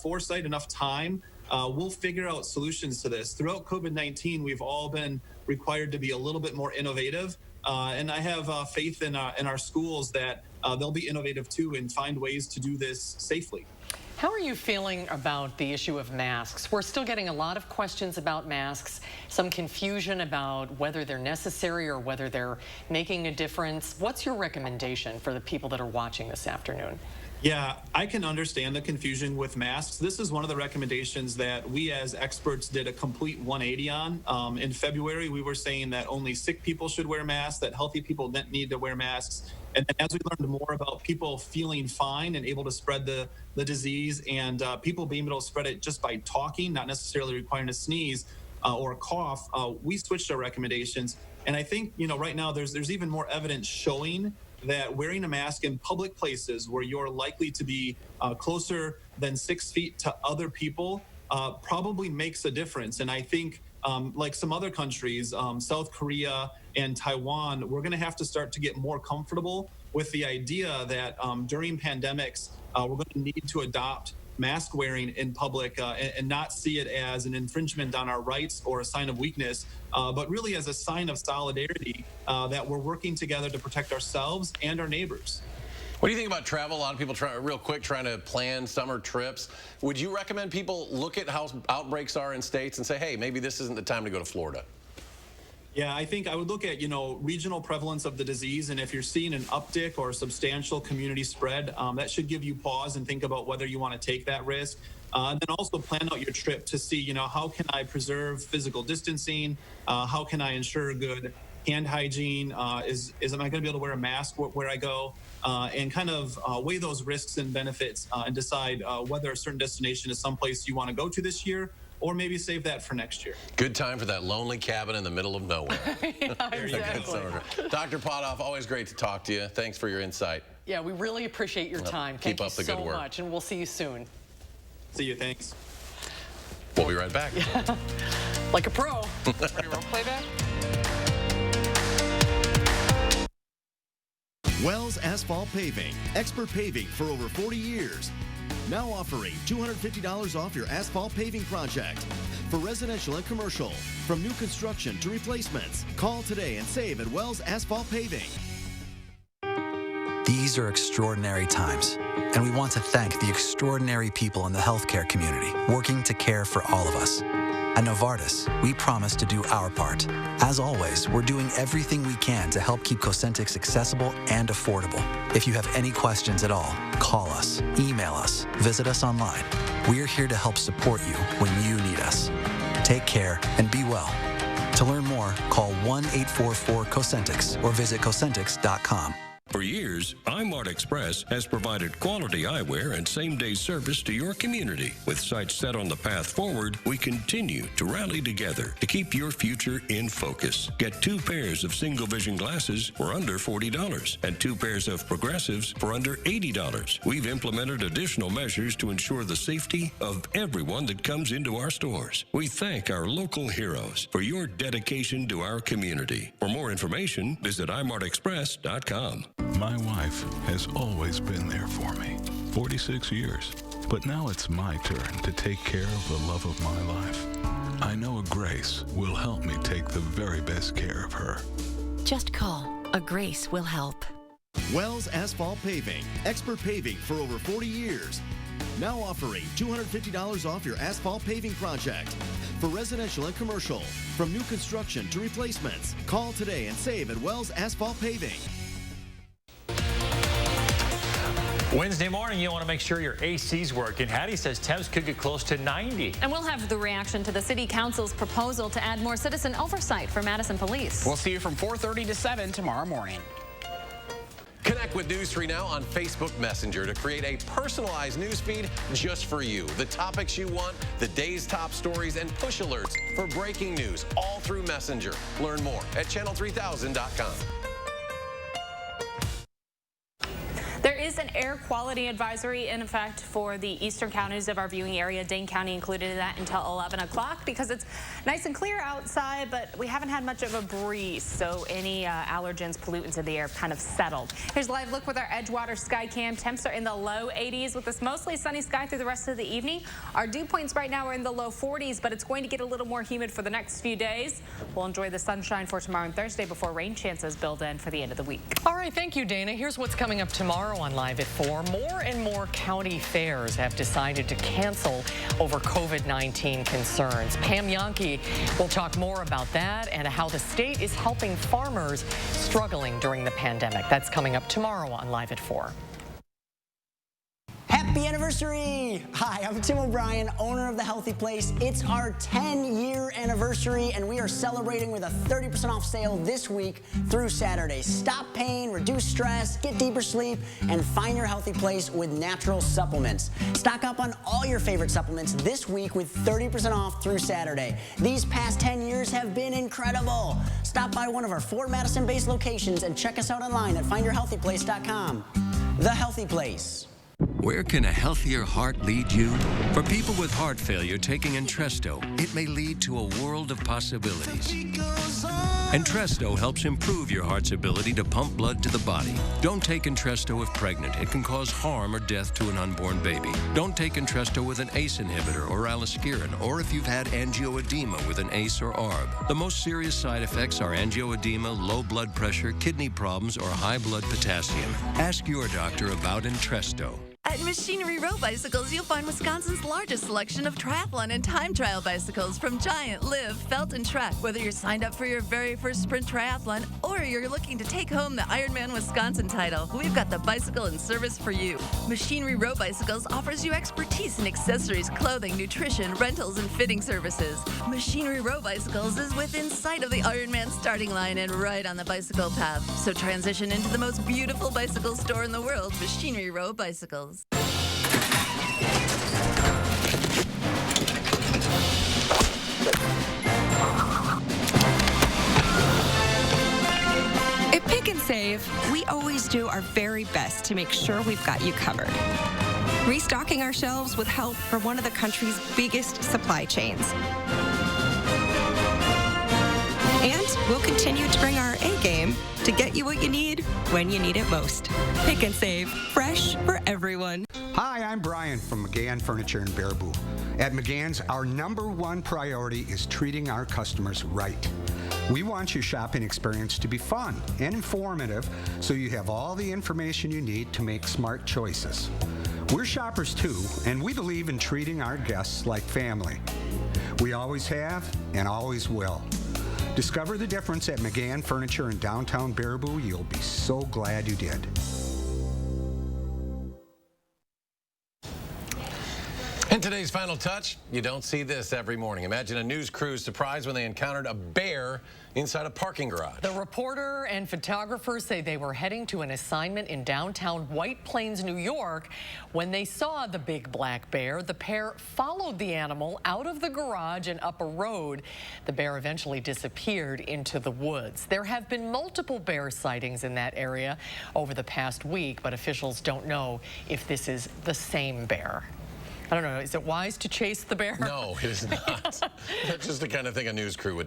foresight, enough time, we'll figure out solutions to this. Throughout COVID-19, we've all been required to be a little bit more innovative. And I have faith in our schools that they'll be innovative too and find ways to do this safely. How are you feeling about the issue of masks? We're still getting a lot of questions about masks, some confusion about whether they're necessary or whether they're making a difference. What's your recommendation for the people that are watching this afternoon? Yeah, I can understand the confusion with masks. This is one of the recommendations that we as experts did a complete 180 on. In February, we were saying that only sick people should wear masks, that healthy people didn't need to wear masks. And then as we learned more about people feeling fine and able to spread the disease and people being able to spread it just by talking, not necessarily requiring to sneeze or a cough, we switched our recommendations. And I think, right now there's even more evidence showing that wearing a mask in public places where you're likely to be closer than 6 feet to other people probably makes a difference. And I think like some other countries, South Korea and Taiwan, we're going to have to start to get more comfortable with the idea that during pandemics, we're going to need to adopt mask wearing in public and not see it as an infringement on our rights or a sign of weakness, but really as a sign of solidarity that we're working together to protect ourselves and our neighbors. What do you think about travel? A lot of people trying to plan summer trips. Would you recommend people look at how outbreaks are in states and say, hey, maybe this isn't the time to go to Florida? Yeah, I think I would look at, regional prevalence of the disease. And if you're seeing an uptick or a substantial community spread, that should give you pause and think about whether you want to take that risk. And then also plan out your trip to see, how can I preserve physical distancing? How can I ensure good hand hygiene? Am I going to be able to wear a mask where I go? And kind of weigh those risks and benefits and decide whether a certain destination is someplace you want to go to this year, or maybe save that for next year. Good time for that lonely cabin in the middle of nowhere. Yeah, exactly. Dr. Potoff, always great to talk to you. Thanks for your insight. Yeah, we really appreciate your time. Keep up the good work. Thank you so much, and we'll see you soon. See you, thanks. We'll be right back. Yeah. Like a pro. Ready roll playback? Wells Asphalt Paving, expert paving for over 40 years. Now offering $250 off your asphalt paving project. For residential and commercial, from new construction to replacements. Call today and save at Wells Asphalt Paving. These are extraordinary times, and we want to thank the extraordinary people in the healthcare community working to care for all of us. At Novartis, we promise to do our part. As always, we're doing everything we can to help keep Cosentyx accessible and affordable. If you have any questions at all, call us, email us, visit us online. We're here to help support you when you need us. Take care and be well. To learn more, call 1-844-COSENTYX or visit Cosentyx.com. For years, iMart Express has provided quality eyewear and same-day service to your community. With sights set on the path forward, we continue to rally together to keep your future in focus. Get 2 pairs of single-vision glasses for under $40 and 2 pairs of progressives for under $80. We've implemented additional measures to ensure the safety of everyone that comes into our stores. We thank our local heroes for your dedication to our community. For more information, visit imartexpress.com. My wife has always been there for me, 46 years. But now it's my turn to take care of the love of my life. I know a Grace will help me take the very best care of her. Just call. A Grace will help. Wells Asphalt Paving, expert paving for over 40 years. Now offering $250 off your asphalt paving project. For residential and commercial, from new construction to replacements. Call today and save at Wells Asphalt Paving. Wednesday morning, you want to make sure your AC's working. Hattie says temps could get close to 90. And we'll have the reaction to the City Council's proposal to add more citizen oversight for Madison Police. We'll see you from 4:30 to 7 tomorrow morning. Connect with News 3 Now on Facebook Messenger to create a personalized news feed just for you. The topics you want, the day's top stories, and push alerts for breaking news, all through Messenger. Learn more at channel3000.com. There is an air quality advisory in effect for the eastern counties of our viewing area. Dane County included in that until 11 o'clock because it's nice and clear outside, but we haven't had much of a breeze, so any allergens, pollutants in the air kind of settled. Here's a live look with our Edgewater Sky Cam. Temps are in the low 80s with this mostly sunny sky through the rest of the evening. Our dew points right now are in the low 40s, but it's going to get a little more humid for the next few days. We'll enjoy the sunshine for tomorrow and Thursday before rain chances build in for the end of the week. All right, thank you, Dana. Here's what's coming up tomorrow on Live at 4. More and more county fairs have decided to cancel over COVID-19 concerns. Pam Yankee will talk more about that and how the state is helping farmers struggling during the pandemic. That's coming up tomorrow on Live at 4. Happy anniversary! Hi, I'm Tim O'Brien, owner of The Healthy Place. It's our 10-year anniversary, and we are celebrating with a 30% off sale this week through Saturday. Stop pain, reduce stress, get deeper sleep, and find your healthy place with natural supplements. Stock up on all your favorite supplements this week with 30% off through Saturday. These past 10 years have been incredible. Stop by one of our 4 Madison-based locations and check us out online at findyourhealthyplace.com. The Healthy Place. Where can a healthier heart lead you? For people with heart failure taking Entresto, it may lead to a world of possibilities. Entresto helps improve your heart's ability to pump blood to the body. Don't take Entresto if pregnant. It can cause harm or death to an unborn baby. Don't take Entresto with an ACE inhibitor or aliskiren, or if you've had angioedema with an ACE or ARB. The most serious side effects are angioedema, low blood pressure, kidney problems, or high blood potassium. Ask your doctor about Entresto. At Machinery Row Bicycles, you'll find Wisconsin's largest selection of triathlon and time trial bicycles from Giant, Liv, Felt, and Trek. Whether you're signed up for your very first sprint triathlon or you're looking to take home the Ironman Wisconsin title, we've got the bicycle in service for you. Machinery Row Bicycles offers you expertise in accessories, clothing, nutrition, rentals, and fitting services. Machinery Row Bicycles is within sight of the Ironman starting line and right on the bicycle path. So transition into the most beautiful bicycle store in the world, Machinery Row Bicycles. At Pick and Save, we always do our very best to make sure we've got you covered. Restocking our shelves with help from one of the country's biggest supply chains. And we'll continue to bring our A game to get you what you need when you need it most. Pick and Save, fresh for everyone. Hi, I'm Brian from McGann Furniture in Baraboo. At McGann's, our #1 priority is treating our customers right. We want your shopping experience to be fun and informative so you have all the information you need to make smart choices. We're shoppers too, and we believe in treating our guests like family. We always have and always will. Discover the difference at McGann Furniture in downtown Baraboo. You'll be so glad you did. In today's Final Touch, you don't see this every morning. Imagine a news crew's surprise when they encountered a bear inside a parking garage. The reporter and photographers say they were heading to an assignment in downtown White Plains, New York. When they saw the big black bear, the pair followed the animal out of the garage and up a road. The bear eventually disappeared into the woods. There have been multiple bear sightings in that area over the past week, but officials don't know if this is the same bear. I don't know, is it wise to chase the bear? No, it is not. That's just the kind of thing a news crew would